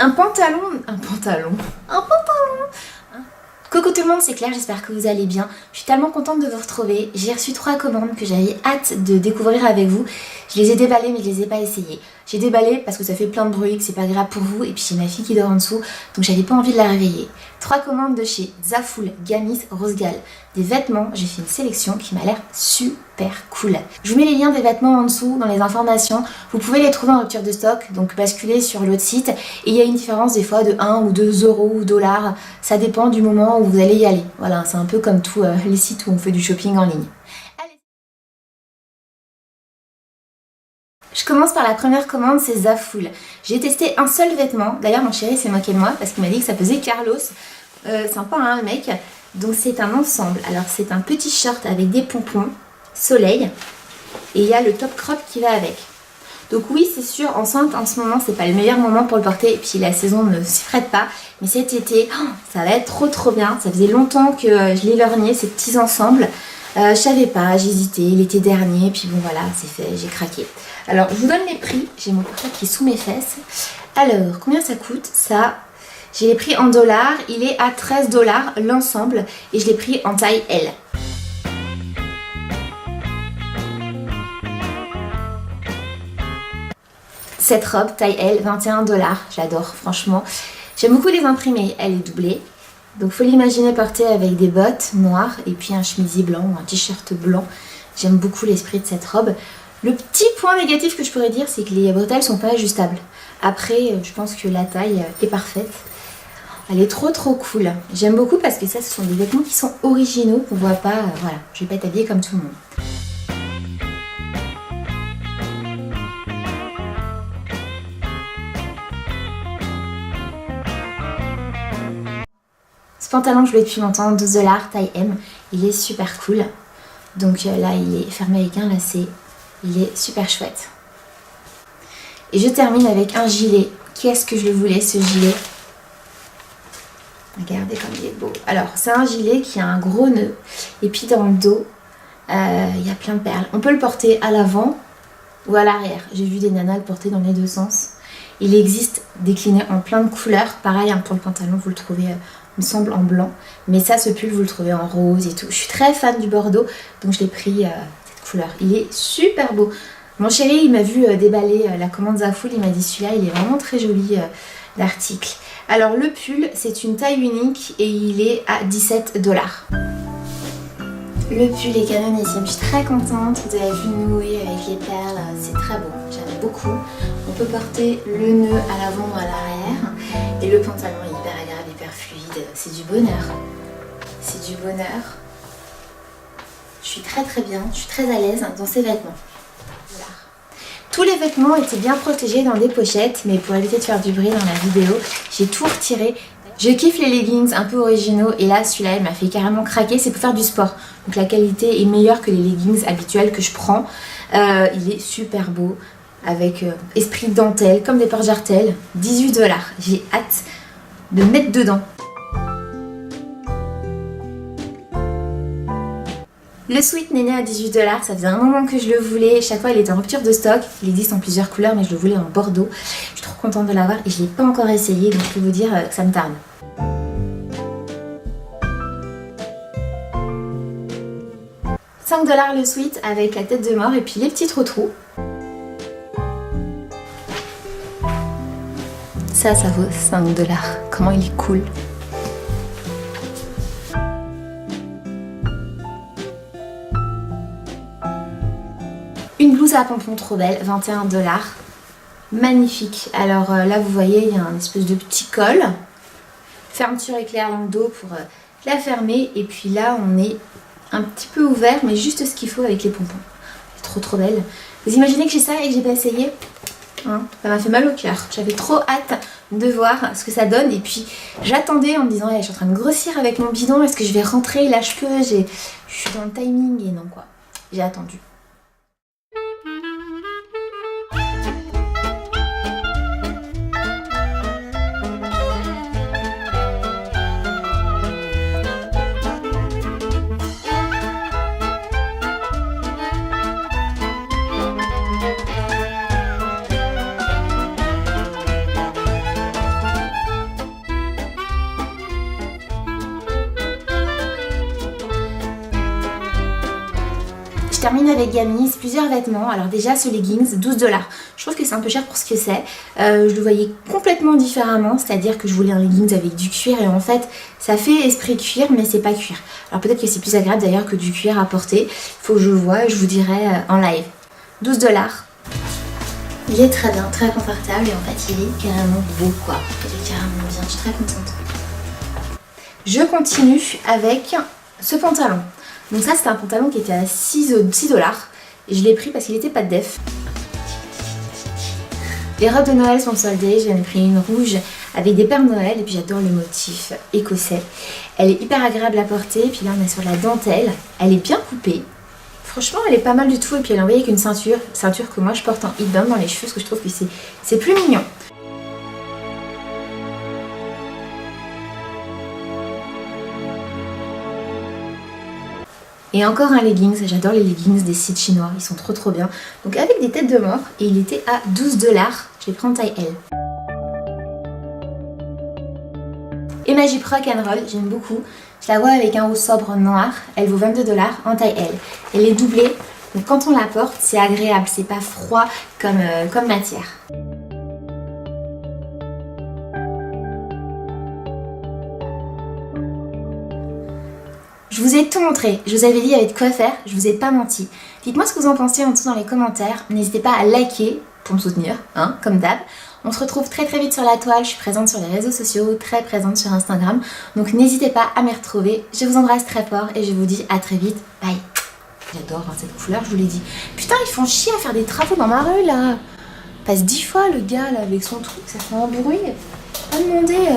Un pantalon. Coucou tout le monde, c'est Claire, j'espère que vous allez bien. Je suis tellement contente de vous retrouver. J'ai reçu 3 commandes que j'avais hâte de découvrir avec vous. Je les ai déballées mais je les ai pas essayées. J'ai déballé parce que ça fait plein de bruit, que c'est pas agréable pour vous. Et puis j'ai ma fille qui dort en dessous, donc j'avais pas envie de la réveiller. 3 commandes de chez Zaful, Gamis, Rosgal. Des vêtements, j'ai fait une sélection qui m'a l'air super cool. Je vous mets les liens des vêtements en dessous dans les informations. Vous pouvez les trouver en rupture de stock, donc basculez sur l'autre site. Et il y a une différence des fois de 1 ou 2 euros ou dollars. Ça dépend du moment où vous allez y aller. Voilà, c'est un peu comme tous les sites où on fait du shopping en ligne. Allez. Je commence par la première commande, c'est Zaful. J'ai testé un seul vêtement. D'ailleurs, mon chéri s'est moqué de moi parce qu'il m'a dit que ça pesait Carlos. Sympa hein, le mec. Donc c'est un ensemble. Alors c'est un petit short avec des pompons, soleil. Et il y a le top crop qui va avec. Donc oui, c'est sûr, enceinte en ce moment, c'est pas le meilleur moment pour le porter. Et puis la saison ne s'y prête pas. Mais cet été, ça va être trop bien. Ça faisait longtemps que je l'ai lorgné, ces petits ensembles. Je savais pas, j'hésitais l'été dernier. Puis bon voilà, c'est fait, j'ai craqué. Alors je vous donne les prix. J'ai mon portable qui est sous mes fesses. Alors, combien ça coûte? Ça, j'ai les prix en dollars. Il est à 13 $ l'ensemble. Et je l'ai pris en taille L. Cette robe, taille L, 21 $. J'adore, franchement. J'aime beaucoup les imprimer. Elle est doublée. Donc, faut l'imaginer portée avec des bottes noires et puis un chemisier blanc ou un t-shirt blanc. J'aime beaucoup l'esprit de cette robe. Le petit point négatif que je pourrais dire, c'est que les bretelles sont pas ajustables. Après, je pense que la taille est parfaite. Elle est trop cool. J'aime beaucoup parce que ça, ce sont des vêtements qui sont originaux, qu'on voit pas. Voilà, je vais pas être habillée comme tout le monde. Ce pantalon, je l'ai depuis longtemps, 12 $, taille M. Il est super cool. Donc là, il est fermé avec un lacet. Il est super chouette. Et je termine avec un gilet. Qu'est-ce que je le voulais, ce gilet? Regardez comme il est beau. Alors, c'est un gilet qui a un gros nœud. Et puis dans le dos, il y a plein de perles. On peut le porter à l'avant ou à l'arrière. J'ai vu des nanas le porter dans les deux sens. Il existe décliné en plein de couleurs. Pareil, hein, pour le pantalon, vous le trouvez, il me semble, en blanc. Mais ça, ce pull, vous le trouvez en rose et tout. Je suis très fan du bordeaux, donc je l'ai pris cette couleur. Il est super beau. Mon chéri, il m'a vu déballer la commande Zaful. Il m'a dit, celui-là, il est vraiment très joli d'article. Alors, le pull, c'est une taille unique et il est à 17 $. Le pull est canonissime. Je suis très contente. Vous avez vu noué avec les perles. C'est très beau. J'aime beaucoup. On peut porter le nœud à l'avant ou à l'arrière. Et le pantalon est hyper agréable, hyper fluide. C'est du bonheur. C'est du bonheur. Je suis très bien. Je suis très à l'aise dans ces vêtements. Voilà. Tous les vêtements étaient bien protégés dans des pochettes. Mais pour éviter de faire du bruit dans la vidéo, j'ai tout retiré. Je kiffe les leggings un peu originaux et là celui-là il m'a fait carrément craquer, c'est pour faire du sport. Donc la qualité est meilleure que les leggings habituels que je prends. Il est super beau avec esprit dentelle comme des porte-jartelles, 18 $. J'ai hâte de me mettre dedans. Le sweat Néné à 18 $, ça faisait un moment que je le voulais. Chaque fois il était en rupture de stock. Il existe en plusieurs couleurs mais je le voulais en bordeaux. Je suis trop contente de l'avoir et je ne l'ai pas encore essayé donc je peux vous dire que ça me tarde. « 5 $ le sweat avec la tête de mort et puis les petits trous-trous. Ça vaut 5 $. Comment il est cool. Une blouse à pompons trop belle, 21 $. Magnifique. Alors là, vous voyez, il y a un espèce de petit col. Fermeture éclair dans le dos pour la fermer. Et puis là, on est un petit peu ouvert, mais juste ce qu'il faut avec les pompons. C'est trop belle. Vous imaginez que j'ai ça et que j'ai pas essayé? Hein, ça m'a fait mal au cœur. J'avais trop hâte de voir ce que ça donne. Et puis, j'attendais en me disant, hey, je suis en train de grossir avec mon bidon. Est-ce que je vais rentrer? Là, je peux. Je suis dans le timing et non, quoi. J'ai attendu. Je termine avec Gamis, plusieurs vêtements. Alors déjà ce leggings, 12 $. Je trouve que c'est un peu cher pour ce que c'est. Je le voyais complètement différemment, c'est-à-dire que je voulais un leggings avec du cuir et en fait ça fait esprit cuir mais c'est pas cuir. Alors peut-être que c'est plus agréable d'ailleurs que du cuir à porter. Il faut que je le voie et je vous dirai en live. 12 $. Il est très bien, très confortable et en fait il est carrément beau quoi. Il est carrément bien, je suis très contente. Je continue avec ce pantalon. Donc ça c'était un pantalon qui était à 6 $. Et je l'ai pris parce qu'il n'était pas de def. Les robes de Noël sont soldées, j'en ai pris une rouge avec des perles Noël et puis j'adore le motif écossais. Elle est hyper agréable à porter, et puis là on est sur la dentelle, elle est bien coupée. Franchement elle est pas mal du tout et puis elle est envoyée avec une ceinture que moi je porte en hit band dans les cheveux parce que je trouve que c'est plus mignon. Et encore un leggings, j'adore les leggings des sites chinois, ils sont trop bien. Donc avec des têtes de mort et il était à 12 $, je l'ai pris en taille L. Et ma jupe rock'n'roll, j'aime beaucoup. Je la vois avec un haut sobre noir, elle vaut 22 $ en taille L. Elle est doublée, donc quand on la porte c'est agréable, c'est pas froid comme matière. Je vous ai tout montré, je vous avais dit il y avait de quoi faire, je vous ai pas menti. Dites-moi ce que vous en pensez en dessous dans les commentaires, n'hésitez pas à liker pour me soutenir, hein, comme d'hab. On se retrouve très vite sur la toile, je suis présente sur les réseaux sociaux, très présente sur Instagram, donc n'hésitez pas à m'y retrouver. Je vous embrasse très fort et je vous dis à très vite, bye. J'adore hein, cette couleur, je vous l'ai dit. Putain, ils font chier à faire des travaux dans ma rue là. Passe 10 fois le gars là avec son truc, ça fait un bruit. Pas demander.